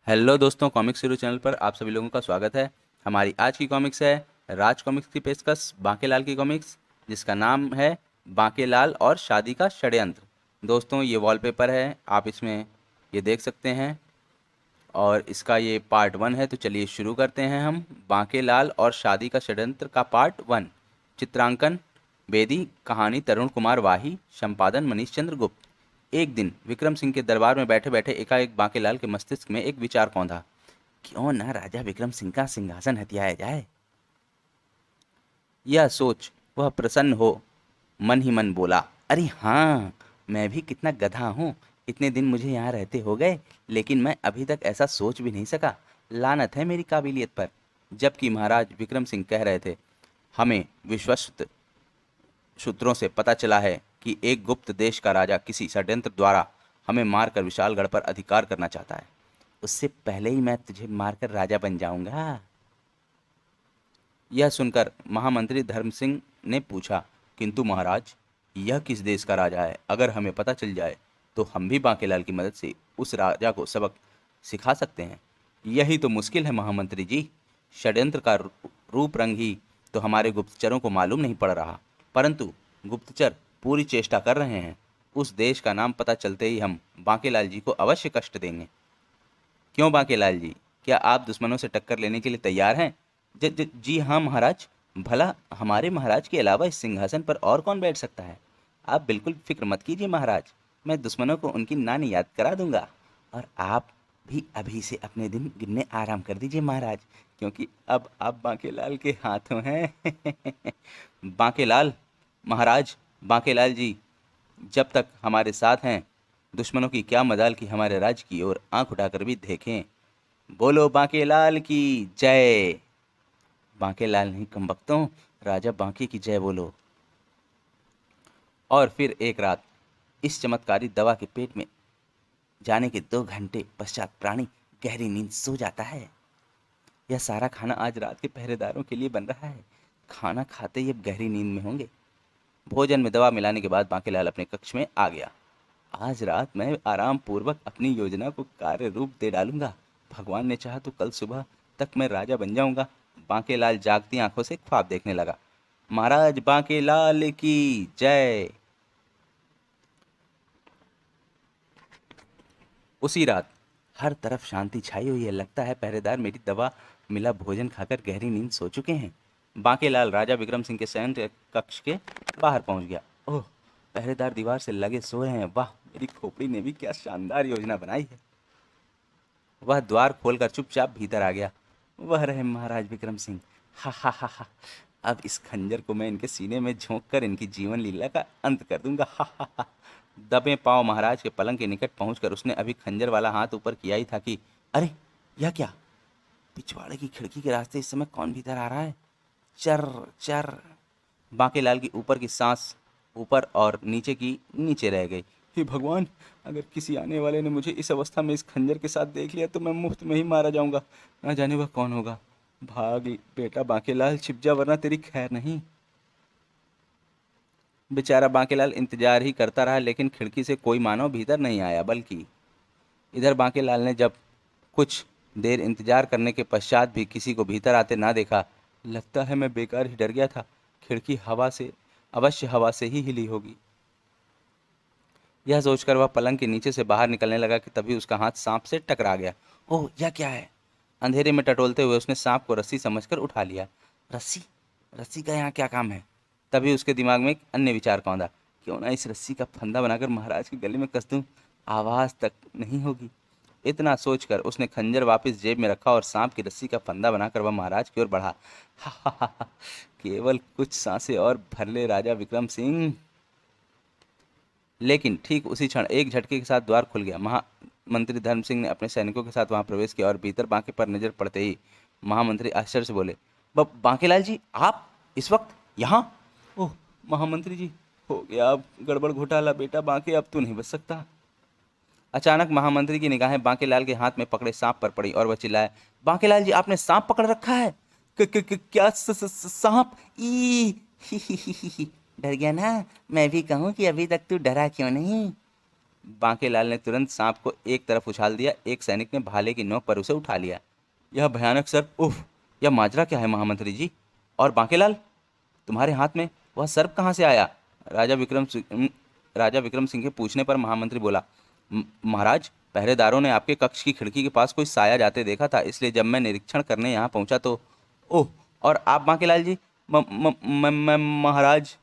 Hello दोस्तों, comics hero channel पर आप सभी लोगों का स्वागत है। हमारी आज की कॉमिक्स है राज कॉमिक्स की पेशकश बांकेलाल की कॉमिक्स, जिसका नाम है बांकेलाल और शादी का षड्यंत्र। दोस्तों, ये वॉलपेपर है, आप इसमें ये देख सकते हैं और इसका ये पार्ट 1 है। तो चलिए शुरू करते हैं हम। बांकेलाल और शादी का षड्यंत्र का पार्ट 1। चित्रांकन बेदी, कहानी तरुण कुमार वाही, संपादन मनीष चंद्र गुप्त। एक दिन विक्रम सिंह के दरबार में बैठे बैठे एकाएक बांकेलाल के मस्तिष्क में एक विचार कौंधा। क्यों न राजा विक्रम सिंह का सिंहासन हथियाया जाए। यह सोच वह प्रसन्न हो मन ही मन बोला, अरे हाँ, मैं भी कितना गधा हूँ। इतने दिन मुझे यहाँ रहते हो गए, लेकिन मैं अभी तक ऐसा सोच भी नहीं सका। लानत है मेरी काबिलियत पर। जबकि महाराज विक्रम सिंह कह रहे थे, हमें विश्वस्त सूत्रों से पता चला है कि एक गुप्त देश का राजा किसी षड्यंत्र द्वारा हमें मारकर विशालगढ़ पर अधिकार करना चाहता है। उससे पहले ही मैं तुझे मारकर राजा बन जाऊंगा। यह सुनकर महामंत्री धर्म सिंह ने पूछा, किंतु महाराज, यह किस देश का राजा है? अगर हमें पता चल जाए तो हम भी बांकेलाल की मदद से उस राजा को सबक सिखा सकते हैं। यही तो मुश्किल है महामंत्री जी। षड्यंत्र का रूप रंग ही तो हमारे गुप्तचरों को मालूम नहीं पड़ रहा, परंतु गुप्तचर पूरी चेष्टा कर रहे हैं। उस देश का नाम पता चलते ही हम बांकेलाल जी को अवश्य कष्ट देंगे। क्यों बांकेलाल जी, क्या आप दुश्मनों से टक्कर लेने के लिए तैयार हैं? जी हाँ महाराज। भला हमारे महाराज के अलावा इस सिंहासन पर और कौन बैठ सकता है? आप बिल्कुल फिक्र मत कीजिए महाराज, मैं दुश्मनों को उनकी नानी याद करा दूंगा। और आप भी अभी से अपने दिन गिनने आराम कर दीजिए महाराज, क्योंकि अब आप बांकेलाल के हाथों हैं। बांकेलाल महाराज, बांकेलाल जी जब तक हमारे साथ हैं, दुश्मनों की क्या मजाल कि हमारे राज्य की ओर आंख उठाकर भी देखें। बोलो बांकेलाल की जय। बांकेलाल नहीं कमबख्तों, राजा बांके की जय बोलो। और फिर एक रात इस चमत्कारी दवा के पेट में जाने के 2 घंटे पश्चात प्राणी गहरी नींद सो जाता है। यह सारा खाना आज रात के पहरेदारों के लिए बन रहा है। खाना खाते ही अब गहरी नींद में होंगे। भोजन में दवा मिलाने के बाद बांकेलाल अपने कक्ष में आ गया। आज रात मैं आराम पूर्वक अपनी योजना को कार्य रूप दे डालूंगा। भगवान ने चाहा तो कल सुबह तक मैं राजा बन जाऊंगा। बांकेलाल जागती आंखों से ख्वाब देखने लगा। महाराज बांकेलाल की जय। उसी रात हर तरफ शांति छाई हुई है। लगता है पहरेदार मेरी दवा मिला भोजन खाकर गहरी नींद सो चुके हैं। बांकेलाल राजा विक्रम सिंह के शयन कक्ष के बाहर पहुंच गया। ओह, पहरेदार दीवार से लगे सो रहे हैं। वाह, मेरी खोपड़ी ने भी क्या शानदार योजना बनाई है। वह द्वार खोलकर चुपचाप भीतर आ गया। वह रहे महाराज विक्रम सिंह। हा हा हा हा। अब इस खंजर को मैं इनके सीने में झोंक कर इनकी जीवन लीला का अंत कर दूंगा। हा हा हा। दबे पांव महाराज के पलंग के निकट पहुंचकर उसने अभी खंजर वाला हाथ ऊपर किया ही था कि अरे, यह क्या? पिछवाड़े की खिड़की के रास्ते इस समय कौन भीतर आ रहा है? चर चर। बांकेलाल की ऊपर की सांस ऊपर और नीचे की नीचे रह गई। हे भगवान, अगर किसी आने वाले ने मुझे इस अवस्था में इस खंजर के साथ देख लिया तो मैं मुफ्त में ही मारा जाऊंगा। ना जाने वह कौन होगा। भाग बेटा बांकेलाल, छिप जा वरना तेरी खैर नहीं। बेचारा बांकेलाल इंतजार ही करता रहा, लेकिन खिड़की से कोई मानव भीतर नहीं आया। बल्कि इधर बांकेलाल ने जब कुछ देर इंतजार करने के पश्चात भी किसी को भीतर आते ना देखा, लगता है मैं बेकार ही डर गया था। खिड़की हवा से अवश्य हवा से ही हिली होगी। यह सोचकर वह पलंग के नीचे से बाहर निकलने लगा कि तभी उसका हाथ सांप से टकरा गया। ओह, यह क्या है? अंधेरे में टटोलते हुए उसने सांप को रस्सी समझकर उठा लिया। रस्सी? रस्सी का यहाँ क्या काम है? तभी उसके दिमाग में एक अन्य विचार कौंधा। क्यों ना इस रस्सी का फंदा बनाकर महाराज के गले में कस दूं, आवाज तक नहीं होगी। इतना सोचकर उसने खंजर वापस जेब में रखा और सांप की रस्सी का फंदा बनाकर वह महाराज की ओर बढ़ा। हा हा हा हा। केवल कुछ सांसें और भर ले राजा विक्रम सिंह। लेकिन ठीक उसी क्षण एक झटके के साथ द्वार खुल गया। महामंत्री धर्म सिंह ने अपने सैनिकों के साथ वहां प्रवेश किया और भीतर बांके पर नजर पड़ते ही महामंत्री आश्चर्य से बोले, बांकेलाल जी, आप इस वक्त यहाँ? ओह महामंत्री जी, हो गया अब गड़बड़ घोटाला। बेटा बांके, अब तू नहीं बच सकता। अचानक महामंत्री की निगाहें बांकेलाल के हाथ में पकड़े सांप पर पड़ी और वह चिल्लाया, बांकेलाल जी, आपने सांप पकड़ रखा है? क्या सांप? ई ही, डर गया ना? मैं भी कहूँ कि अभी तक तू डरा क्यों नहीं? बांकेलाल ने तुरंत सांप को एक तरफ उछाल दिया। एक सैनिक ने भाले की नोक पर उसे उठा लिया। यह भयानक सर्प, उफ, यह माजरा क्या है महामंत्री जी? और बांकेलाल, तुम्हारे हाथ में वह सर्प कहाँ से आया? राजा विक्रम सिंह राजा विक्रम सिंह के पूछने पर महामंत्री बोला, महाराज, पहरेदारों ने आपके कक्ष की खिड़की के पास कोई साया जाते देखा था, इसलिए जब मैं निरीक्षण करने यहाँ पहुंचा तो। ओह, और आप बांकेलाल जी? महाराज।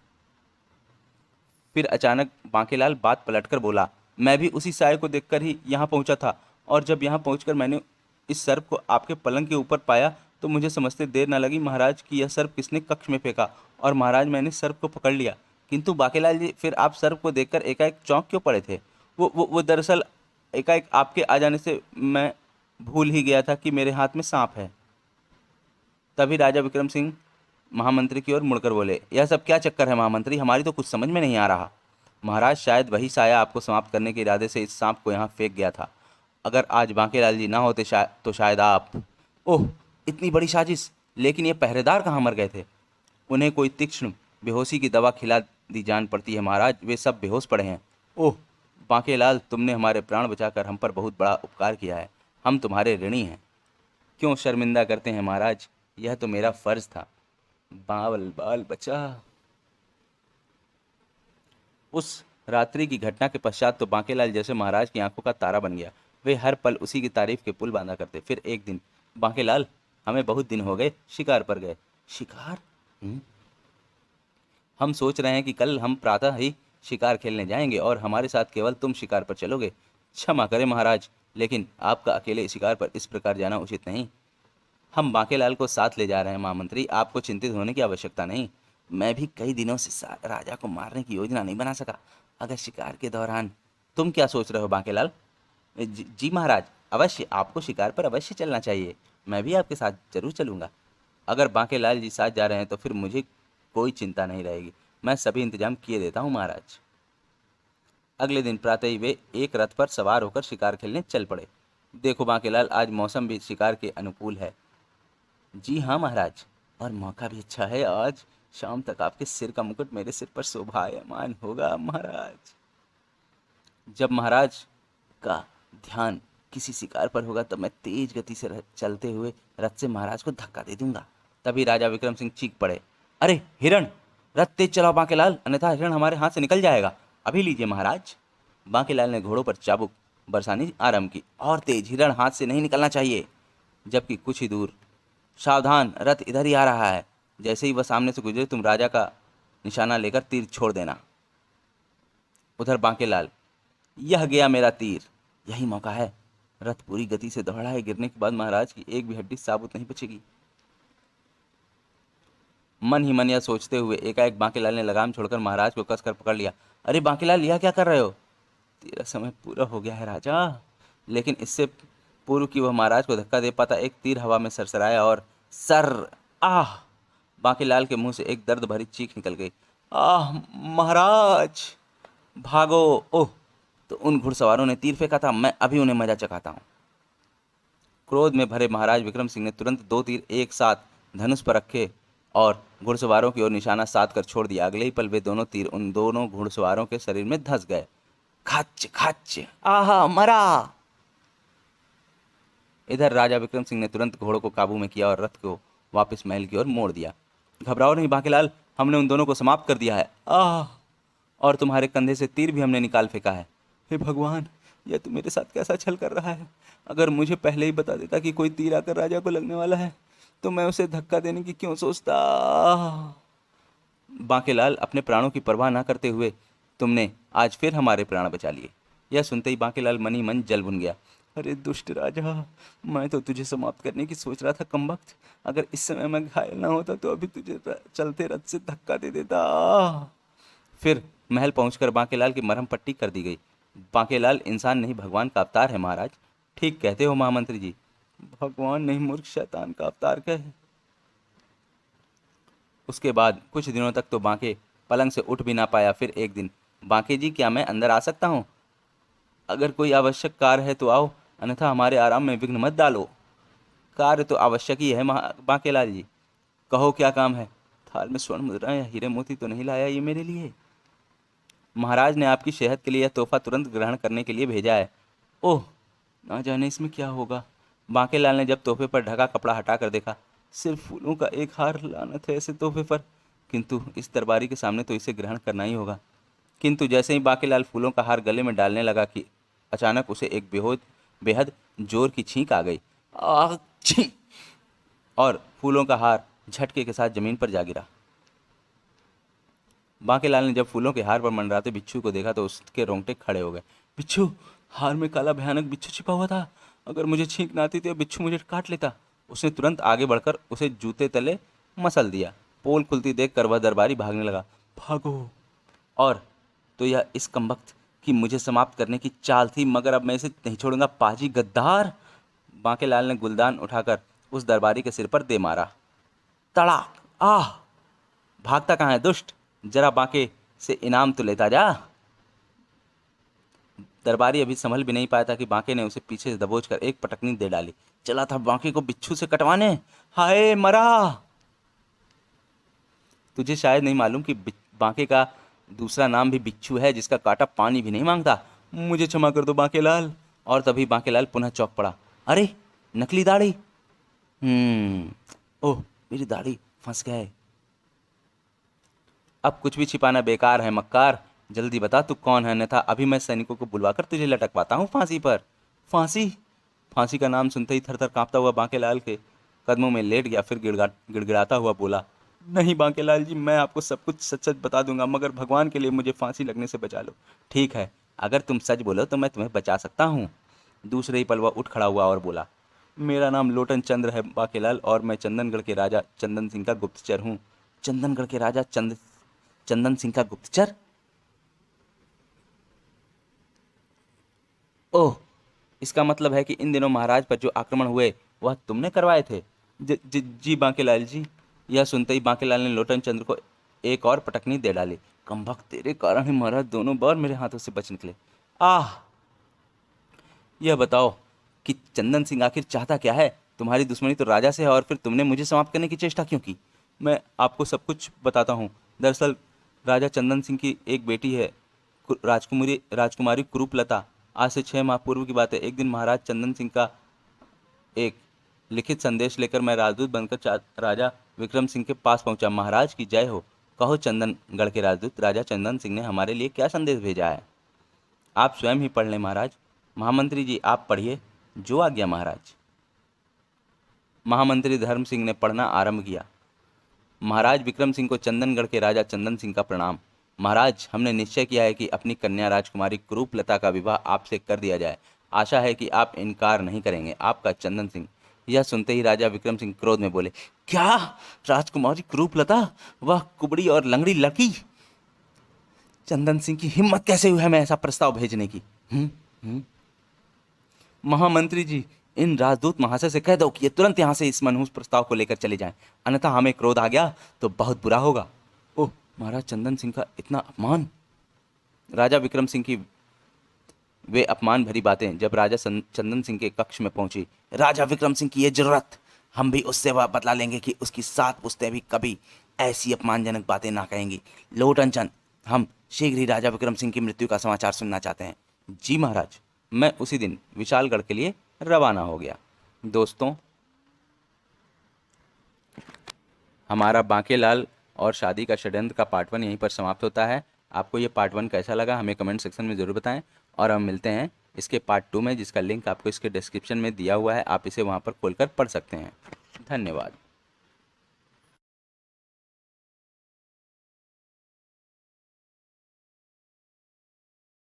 फिर अचानक बांकेलाल बात पलटकर बोला, मैं भी उसी साय को देखकर ही यहाँ पहुंचा था, और जब यहाँ पहुंचकर मैंने इस सर्प को आपके पलंग के ऊपर पाया तो मुझे समझते देर न लगी महाराज कि यह सर्प किसने कक्ष में फेंका, और महाराज मैंने सर्प को पकड़ लिया। किंतु बांकेलाल जी, फिर आप सर्प को देखकर एकाएक चौंक क्यों पड़े थे? वो दरअसल एकाएक आपके आ जाने से मैं भूल ही गया था कि मेरे हाथ में सांप है। तभी राजा विक्रम सिंह महामंत्री की ओर मुड़कर बोले, यह सब क्या चक्कर है महामंत्री? हमारी तो कुछ समझ में नहीं आ रहा। महाराज, शायद वही साया आपको समाप्त करने के इरादे से इस सांप को यहाँ फेंक गया था। अगर आज बांकेलाल जी ना होते तो शायद आप। ओह, इतनी बड़ी साजिश! लेकिन ये पहरेदार कहाँ मर गए थे? उन्हें कोई तीक्ष्ण बेहोशी की दवा खिला दी जान पड़ती है महाराज, वे सब बेहोश पड़े हैं। ओह बांकेलाल, तुमने हमारे प्राण बचाकर हम पर बहुत बड़ा उपकार किया है, हम तुम्हारे ऋणी हैं। क्यों शर्मिंदा करते हैं महाराज, यह तो मेरा फर्ज था। बाल बाल बचा। उस रात्रि की घटना के पश्चात तो बांकेलाल जैसे महाराज की आंखों का तारा बन गया। वे हर पल उसी की तारीफ के पुल बांधा करते। फिर एक दिन, बांकेलाल, हमें बहुत दिन हो गए शिकार पर गए। शिकार? हम सोच रहे हैं कि कल हम प्रातः ही शिकार खेलने जाएंगे और हमारे साथ केवल तुम शिकार पर चलोगे। क्षमा करें महाराज, लेकिन आपका अकेले शिकार पर इस प्रकार जाना उचित नहीं। हम बांकेलाल को साथ ले जा रहे हैं महामंत्री, आपको चिंतित होने की आवश्यकता नहीं। मैं भी कई दिनों से राजा को मारने की योजना नहीं बना सका। अगर शिकार के दौरान। तुम क्या सोच रहे हो बांकेलाल? जी महाराज, अवश्य आपको शिकार पर अवश्य चलना चाहिए। मैं भी आपके साथ जरूर चलूंगा। अगर बांकेलाल जी साथ जा रहे हैं तो फिर मुझे कोई चिंता नहीं रहेगी। मैं सभी इंतजाम किए देता हूँ महाराज। अगले दिन प्रातः ही वे एक रथ पर सवार होकर शिकार खेलने चल पड़े। देखो बांकेलाल, आज मौसम भी शिकार के अनुकूल है। जी हाँ महाराज, और मौका भी अच्छा है। आज शाम तक आपके सिर का मुकुट मेरे सिर पर शोभायमान होगा महाराज। जब महाराज का ध्यान किसी शिकार पर होगा तब मैं तेज गति से चलते हुए रथ से महाराज को धक्का दे दूंगा। तभी राजा विक्रम सिंह चीख पड़े, अरे हिरण, रथ तेज चलाओ बांकेलाल, अन्यथा हिरण हमारे हाथ से निकल जाएगा। अभी लीजिए महाराज। बांकेलाल ने घोड़ों पर चाबुक बरसानी आरंभ की। और तेज, हिरण हाथ से नहीं निकलना चाहिए। जबकि कुछ ही दूर, सावधान, रथ इधर ही आ रहा है। जैसे ही वह सामने से गुजरे तुम राजा का निशाना लेकर तीर छोड़ देना। उधर बांकेलाल, यह गया मेरा तीर, यही मौका है। रथ पूरी गति से दौड़ा है, गिरने के बाद महाराज की एक भी हड्डी साबुत नहीं बचेगी। मन ही मन यह सोचते हुए एकाएक बांकेलाल ने लगाम छोड़कर महाराज को कसकर पकड़ लिया। अरे बांकेलाल, यह क्या कर रहे हो? तेरा समय पूरा हो गया है राजा। लेकिन इससे पूर्व कि वह महाराज को धक्का दे पाता, एक तीर हवा में सरसराया और सर। आह! बांकेलाल के मुंह से एक दर्द भरी चीख निकल गई। आह महाराज, भागो! ओह, तो उन घुड़सवारों ने तीर फेंका था, मैं अभी उन्हें मजा चखाता हूँ। क्रोध में भरे महाराज विक्रम सिंह ने तुरंत दो तीर एक साथ धनुष पर रखे और घुड़सवारों की ओर निशाना साध कर छोड़ दिया। अगले ही पल वे दोनों तीर उन दोनों घुड़सवारों के शरीर में धंस गए। खच खच, आहा, मरा! इधर राजा विक्रम सिंह ने तुरंत घोड़ों को काबू में किया और रथ को वापस महल की ओर मोड़ दिया। घबराओ नहीं बांकेलाल, हमने उन दोनों को समाप्त कर दिया है। आह! और तुम्हारे कंधे से तीर भी हमने निकाल फेंका है। हे भगवान, यह तू मेरे साथ कैसा छल कर रहा है? अगर मुझे पहले ही बता देता कि कोई तीर आकर राजा को लगने वाला है तो मैं उसे धक्का देने की क्यों सोचता। बांकेलाल, अपने प्राणों की परवाह ना करते हुए तुमने आज फिर हमारे प्राण बचा लिए। यह सुनते ही बांकेलाल मन ही मन जल भुन गया। अरे दुष्ट राजा, मैं तो तुझे समाप्त करने की सोच रहा था कमबख्त। अगर इस समय मैं घायल ना होता तो अभी तुझे चलते रथ से धक्का दे देता। फिर महल पहुंचकर बांकेलाल की मरहम पट्टी कर दी गई। बांकेलाल इंसान नहीं भगवान का अवतार है महाराज। ठीक कहते हो महामंत्री जी। भगवान नहीं, मूर्ख शैतान का अवतार कहे। उसके बाद कुछ दिनों तक तो बांके पलंग से उठ भी ना पाया। फिर एक दिन, बांके जी, क्या मैं अंदर आ सकता हूँ? अगर कोई आवश्यक कार्य है तो आओ, अन्यथा हमारे आराम में विघ्न मत डालो। कार्य तो आवश्यक ही है बांकेलाल जी। कहो क्या काम है? थाल में स्वर्ण मुद्रा या हीरे मोती तो नहीं लाया ये मेरे लिए? महाराज ने आपकी सेहत के लिए यह तोहफा तुरंत ग्रहण करने के लिए भेजा है। ओह, ना जाने इसमें क्या होगा। बांकेलाल ने जब तोहफे पर ढका कपड़ा हटाकर देखा, सिर्फ फूलों का एक हार। लानत है ऐसे तोहफे पर, किंतु इस दरबारी के सामने तो इसे ग्रहण करना ही होगा। किंतु जैसे ही बांकेलाल फूलों का हार गले में डालने लगा कि अचानक उसे एक बेहद बेहद जोर की छींक आ गई। आह, छी! और फूलों का हार झटके के साथ जमीन पर जा गिरा। बांकेलाल ने जब फूलों के हार पर मंडराते बिच्छू को देखा तो उसके रोंगटे खड़े हो गए। बिच्छू! हार में काला भयानक बिच्छू छिपा हुआ था। अगर मुझे छींक ना आती तो यह बिच्छू मुझे काट लेता। उसने तुरंत आगे बढ़कर उसे जूते तले मसल दिया। पोल खुलती देखकर वह दरबारी भागने लगा। भागो! और तो यह इस कमबख्त की मुझे समाप्त करने की चाल थी, मगर अब मैं इसे नहीं छोड़ूंगा। पाजी गद्दार! बांकेलाल ने गुलदान उठाकर उस दरबारी के सिर पर दे मारा। तड़ाक! आह! भागता कहाँ है दुष्ट? जरा बांके से इनाम तो लेता जा। दरबारी अभी संभल भी नहीं पाया था कि बांके ने उसे पीछे से दबोचकर एक पटकनी दे डाली। चला था बांके को बिच्छू से कटवाने। हाय मरा! तुझे शायद नहीं मालूम कि बांके का दूसरा नाम भी बिच्छू है, जिसका कांटा पानी भी नहीं मांगता। मुझे क्षमा कर दो बांकेलाल। और तभी बांकेलाल पुनः चौंक पड़ा। अरे, नकली दाढ़ी! ओह, मेरी दाढ़ी! फंस गए। अब कुछ भी छिपाना बेकार है मक्कार। जल्दी बता तू कौन है, अन्यथा अभी मैं सैनिकों को बुलवाकर तुझे लटकवाता हूँ फांसी पर। फांसी! फांसी का नाम सुनते ही थरथर कांपता हुआ बांकेलाल के कदमों में लेट गया। फिर गिड़गिड़ाता हुआ बोला, नहीं बांकेलाल जी, मैं आपको सब कुछ सच सच बता दूंगा, मगर भगवान के लिए मुझे फांसी लगने से बचा लो। ठीक है, अगर तुम सच बोलो तो मैं तुम्हें बचा सकता हूँ। दूसरे ही पल वह उठ खड़ा हुआ और बोला, मेरा नाम लोटन चंद्र है बांकेलाल, और मैं चंदनगढ़ के राजा चंदन सिंह का गुप्तचर हूँ। चंदनगढ़ के राजा चंदन सिंह का गुप्तचर? ओह, इसका मतलब है कि इन दिनों महाराज पर जो आक्रमण हुए वह तुमने करवाए थे? जी बांकेलाल जी। यह सुनते ही बांकेलाल ने लोटन चंद्र को एक और पटकनी दे डाली। कमबख्त, तेरे कारण ही महाराज दोनों बार मेरे हाथों से बच निकले। आह! यह बताओ कि चंदन सिंह आखिर चाहता क्या है? तुम्हारी दुश्मनी तो राजा से है, और फिर तुमने मुझे समाप्त करने की चेष्टा क्यों की? मैं आपको सब कुछ बताता हूँ। दरअसल राजा चंदन सिंह की एक बेटी है, राजकुमारी राजकुमारी कुरूपलता। आज से 6 माह पूर्व की बात है। एक दिन महाराज चंदन सिंह का एक लिखित संदेश लेकर मैं राजदूत बनकर राजा विक्रम सिंह के पास पहुंचा। महाराज की जय हो। कहो चंदनगढ़ के राजदूत, राजा चंदन सिंह ने हमारे लिए क्या संदेश भेजा है? आप स्वयं ही पढ़ लें महाराज। महामंत्री जी आप पढ़िए। जो आज्ञा महाराज। महामंत्री धर्म सिंह ने पढ़ना आरंभ किया। महाराज विक्रम सिंह को चंदनगढ़ के राजा चंदन सिंह का प्रणाम। महाराज, हमने निश्चय किया है कि अपनी कन्या राजकुमारी कुरूपलता का विवाह आपसे कर दिया जाए। आशा है कि आप इनकार नहीं करेंगे। आपका चंदन सिंह। यह सुनते ही राजा विक्रम सिंह क्रोध में बोले, क्या? राजकुमारी कुरूपलता? वह कुबड़ी और लंगड़ी लड़की? चंदन सिंह की हिम्मत कैसे हुई है मैं ऐसा प्रस्ताव भेजने की? हम्म। महामंत्री जी, इन राजदूत महाशय से कह दो कि ये तुरंत यहाँ से इस मनहूस प्रस्ताव को लेकर चले जाएं, अन्यथा हमें क्रोध आ गया तो बहुत बुरा होगा। ओह, महाराज चंदन सिंह का इतना अपमान! राजा विक्रम सिंह की वे अपमान भरी बातें जब राजा चंदन सिंह के कक्ष में पहुंची। राजा विक्रम सिंह की ये जरूरत, हम भी उससे वह बदला लेंगे कि उसकी 7 पुश्तें भी कभी ऐसी अपमानजनक बातें ना कहेंगी। लोटन चंद, हम शीघ्र ही राजा विक्रम सिंह की मृत्यु का समाचार सुनना चाहते हैं। जी महाराज। मैं उसी दिन विशालगढ़ के लिए रवाना हो गया। दोस्तों, हमारा बांकेलाल और शादी का षड्यंत्र का पार्ट 1 यहीं पर समाप्त होता है। आपको ये पार्ट 1 कैसा लगा हमें कमेंट सेक्शन में ज़रूर बताएं, और हम मिलते हैं इसके पार्ट 2 में, जिसका लिंक आपको इसके डिस्क्रिप्शन में दिया हुआ है। आप इसे वहाँ पर खोलकर पढ़ सकते हैं। धन्यवाद।